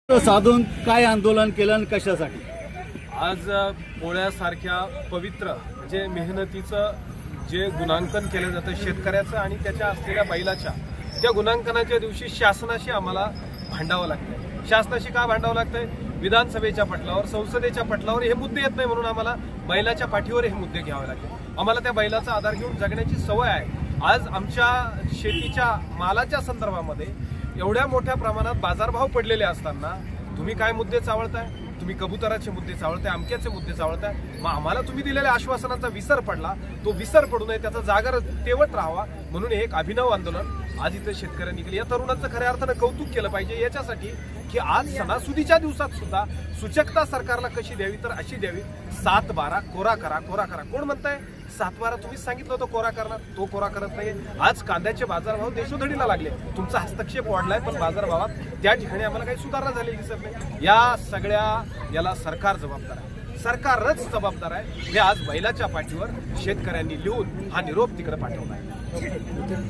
साधून काय आंदोलन केलं आणि कशासाठी? आज पोळ्यासारख्या पवित्र म्हणजे मेहनतीचं जे गुणांकन केलं जातं शेतकऱ्याचं आणि त्याच्या असलेल्या बैलाच्या, त्या गुणांकनाच्या दिवशी शासनाशी आम्हाला भांडावं लागतंय. शासनाशी का भांडावं लागतंय? विधानसभेच्या पटलावर, संसदेच्या पटलावर हे मुद्दे येत नाही म्हणून आम्हाला बैलाच्या पाठीवर हे मुद्दे घ्यावे लागले. आम्हाला त्या बैलाचा आधार घेऊन जगण्याची सवय आहे. आज आमच्या शेतीच्या मालाच्या संदर्भामध्ये एवढ्या मोठ्या प्रमाणात बाजारभाव पडलेले असताना तुम्ही काय मुद्दे चावळताय? तुम्ही कबुतराचे मुद्दे चावळताय, अमक्याचे मुद्दे चावळताय. मग आम्हाला तुम्ही दिलेल्या आश्वासनाचा विसर पडला, तो विसर पडू नये, त्याचा जागर तेवत राहावा म्हणून हे एक अभिनव आंदोलन आज इथे शेतकऱ्यांनी केलं. या तरुणांचं खऱ्या अर्थानं कौतुक केलं पाहिजे याच्यासाठी की आज सणासुदीच्या दिवसात सुद्धा सूचकता सरकारला कशी द्यावी तर अशी द्यावी. 7-12 कोरा करा, कोरा करा. कोण म्हणताय 7-12? तुम्हीच सांगितलं होतं कोरा करणार, तो कोरा करत नाही. आज कांद्याचे बाजारभाव देशोधडीला लागले, तुमचा हस्तक्षेप वाढलाय, पण बाजारभावात त्या ठिकाणी आम्हाला काही सुधारणा झालेली दिसत नाही. या सगळ्या याला सरकार जबाबदार आहे, सरकारच जबाबदार आहे. हे आज बैलाच्या पाठीवर शेतकऱ्यांनी लिहून हा निरोप तिकडे पाठवला आहे.